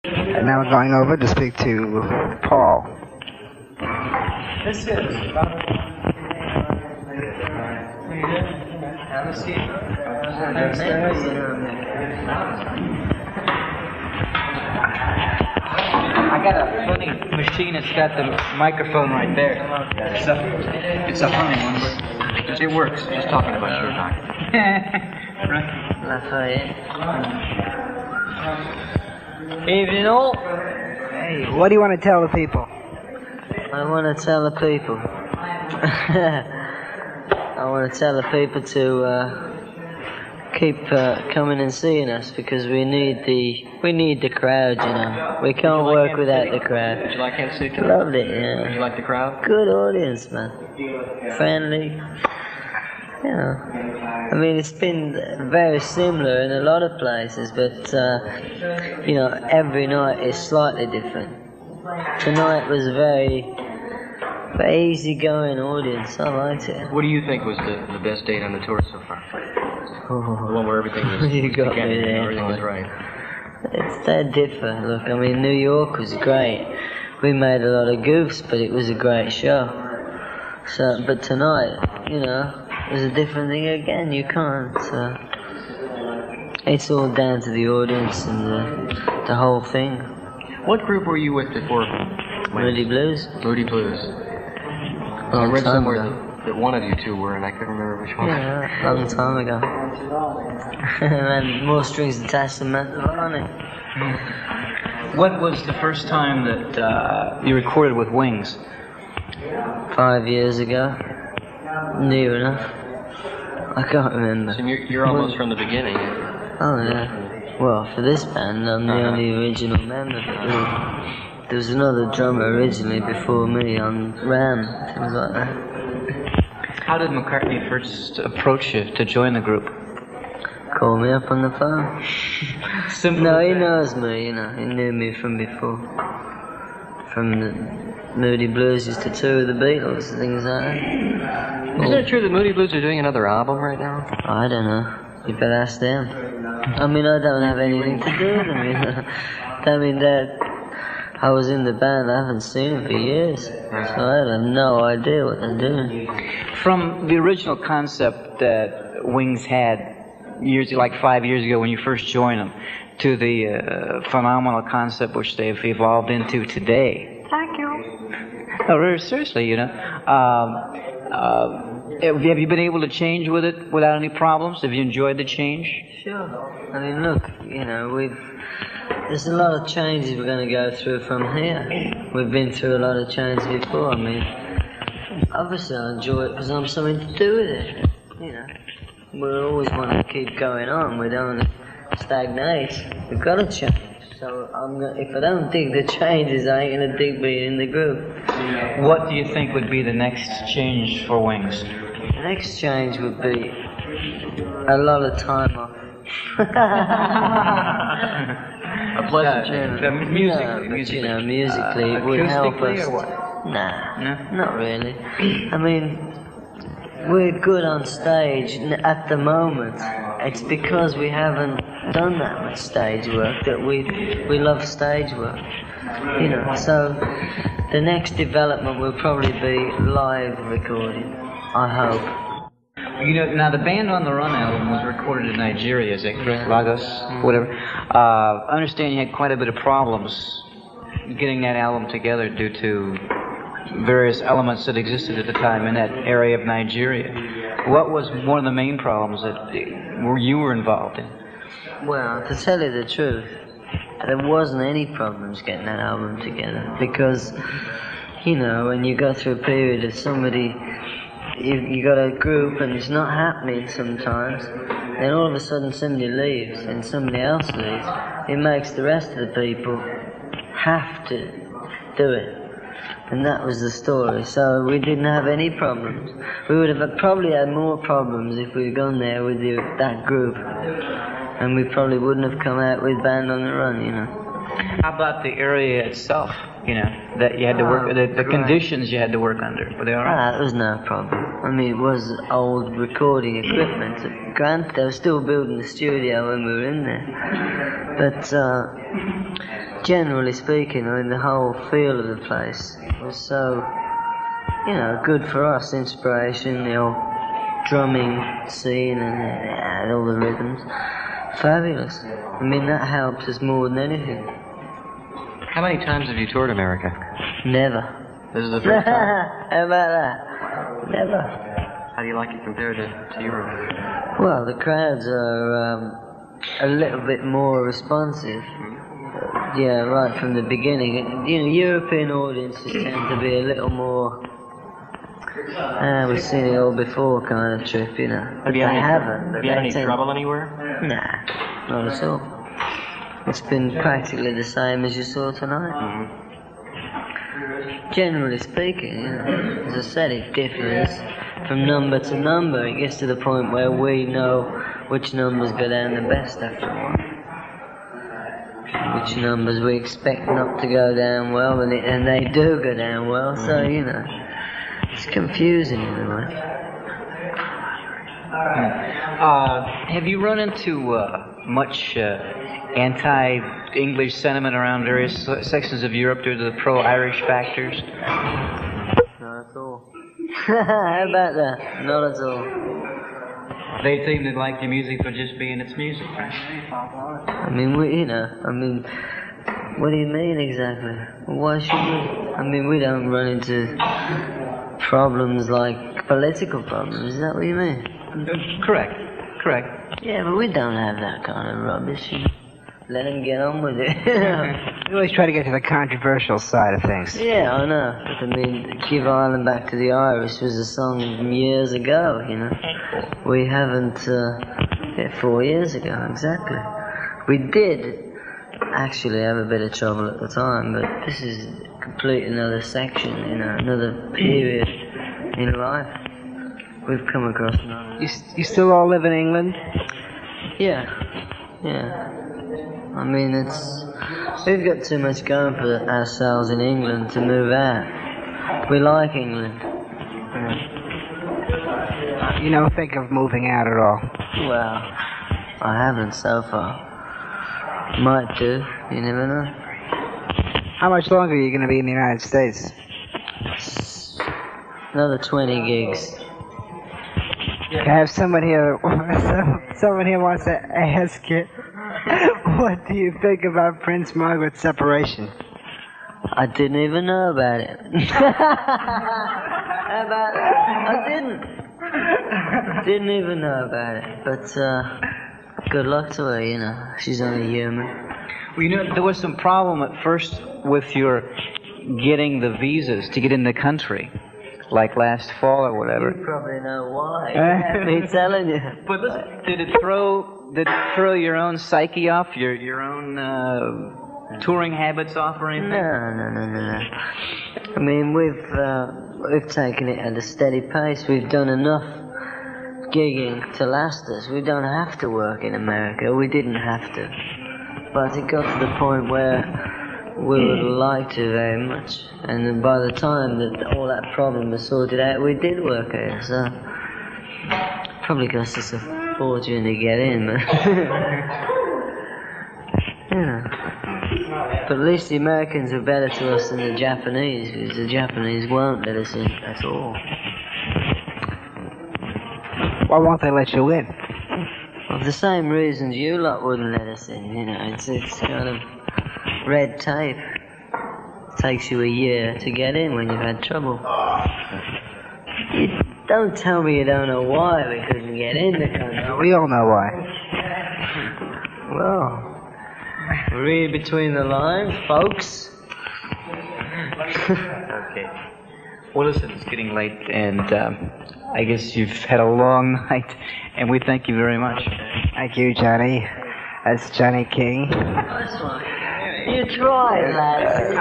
And now we're going over to speak to Paul. This is have a seat. I got a funny machine that's got the microphone right there. It's a funny one, but it works. Just talking about your time. Right. Lafayette. Evening all. Hey, what do you want to tell the people? I want to tell the people. I want to tell the people to keep coming and seeing us because we need the crowd, you know. We can't work without the crowd. Did you like Kansas City? Loved it, yeah. Did you like the crowd? Good audience, man. Friendly. You know, I mean, it's been very similar in a lot of places, but you know, every night is slightly different. Tonight was a very easygoing audience. I liked it. What do you think was the best date on the tour so far? Oh, The one where everything was you got together, me there. everything was right. It's that different. Look, I mean, New York was great. We made a lot of goofs, but it was a great show. So, but tonight, you know, it was a different thing again. You can't. It's all down to the audience and the whole thing. What group were you with before? Moody Blues. Moody Blues. I read somewhere that one of you two were, and I couldn't remember which one. Yeah, long time ago. And more strings attached than meant on it. What was the first time that you recorded with Wings? 5 years ago. Near enough. I can't remember. So you're almost from the beginning. Oh yeah. Well, for this band, I'm the only original member. There was another drummer originally before me on Ram, things like that. How did McCartney first approach you to join the group? Call me up on the phone. Simple. No, he knows me, you know. He knew me from before. From the Moody Blues used to tour the Beatles and things like that. Isn't it true that Moody Blues are doing another album right now? I don't know. You better ask them. I mean, I don't have anything to do with them, you know. I mean, that I was in the band, I haven't seen them for years. So I have no idea what they're doing. From the original concept that Wings had like 5 years ago when you first joined them, to the phenomenal concept which they've evolved into today. Thank you. No, really, seriously, you know. Have you been able to change with it without any problems? Have you enjoyed the change? Sure. I mean, look, you know, there's a lot of changes we're going to go through from here. We've been through a lot of changes before. I mean, obviously I enjoy it because I'm something to do with it. You know, we always want to keep going on. We don't want to stagnate. We've got to change. So if I don't dig the changes, I ain't going to dig being in the group. What do you think would be the next change for Wings? The next change would be a lot of time off. A pleasant change. Musically, it would help us. Or what? Nah, No? not really. I mean, we're good on stage at the moment. It's because we haven't done that much stage work that we love stage work. You know, so the next development will probably be live recording, I hope. You know, now the Band on the Run album was recorded in Nigeria, is it correct? Lagos, whatever. I understand you had quite a bit of problems getting that album together due to various elements that existed at the time in that area of Nigeria. What was one of the main problems that you were involved in? Well, to tell you the truth, there wasn't any problems getting that album together because, you know, when you go through a period of somebody, you got a group and it's not happening sometimes, then all of a sudden somebody leaves and somebody else leaves. It makes the rest of the people have to do it. And that was the story. So we didn't have any problems. We would have probably had more problems if we'd gone there with that group. And we probably wouldn't have come out with Band on the Run, you know. How about the area itself, you know, that you had to work, the conditions you had to work under? Were they all right? That was no problem. I mean, it was old recording equipment. Grant, they were still building the studio when we were in there. But generally speaking, I mean, the whole feel of the place was so, good for us. Inspiration, the whole drumming scene and all the rhythms. Fabulous. I mean, that helped us more than anything. How many times have you toured America? Never. This is the first time? How about that? Never. How do you like it compared to Europe? Well, the crowds are a little bit more responsive. Yeah, right from the beginning. European audiences tend to be a little more... we've seen it all before kind of trip, But Have you haven't. had any trouble anywhere? Nah, not at all. It's been practically the same as you saw tonight. Mm-hmm. Generally speaking, as I said, it differs from number to number. It gets to the point where we know which numbers go down the best after a while. Which numbers we expect not to go down well, and they do go down well, so, it's confusing in a way. Have you run into much anti-English sentiment around various sections of Europe due to the pro-Irish factors? Not at all. How about that? Not at all. They seem to like your music for just being its music, right? I mean, what do you mean exactly? Why should we? I mean, we don't run into problems like political problems, is that what you mean? Correct. Yeah, but we don't have that kind of rubbish. Let them get on with it. We always try to get to the controversial side of things. Yeah, I know. But I mean, Give Ireland Back to the Irish was a song from years ago, We haven't, 4 years ago, exactly. We did actually have a bit of trouble at the time, but this is complete another section, another period in life. We've come across another. You still all live in England? Yeah. I mean, we've got too much going for ourselves in England to move out. We like England. You don't think of moving out at all? Well, I haven't so far. Might do, you never know. How much longer are you going to be in the United States? Another 20 gigs. I have someone here. Someone here wants to ask you, what do you think about Prince Margaret's separation? I didn't even know about it. How about that? I didn't even know about it. But good luck to her. She's only human. Well, there was some problem at first with your getting the visas to get in the country. Like last fall or whatever. You probably know why. Me telling you. But listen, did it throw your own psyche off, your own touring habits off or anything? No. I mean, we've taken it at a steady pace. We've done enough gigging to last us. We don't have to work in America. We didn't have to. But it got to the point where we would like to very much, and by the time that all that problem was sorted out, we did work here, so probably cost us a fortune to get in, but but at least the Americans are better to us than the Japanese, because the Japanese won't let us in at all. Why won't they let you in? Well, for the same reasons you lot wouldn't let us in, it's kind of red tape. It takes you a year to get in when you've had trouble. Don't tell me you don't know why we couldn't get in the country. We all know why. Well, read between the lines, folks. Okay. Well, listen, it's getting late, and I guess you've had a long night, and we thank you very much. Thank you, Johnny. That's Johnny King. You tried, lads.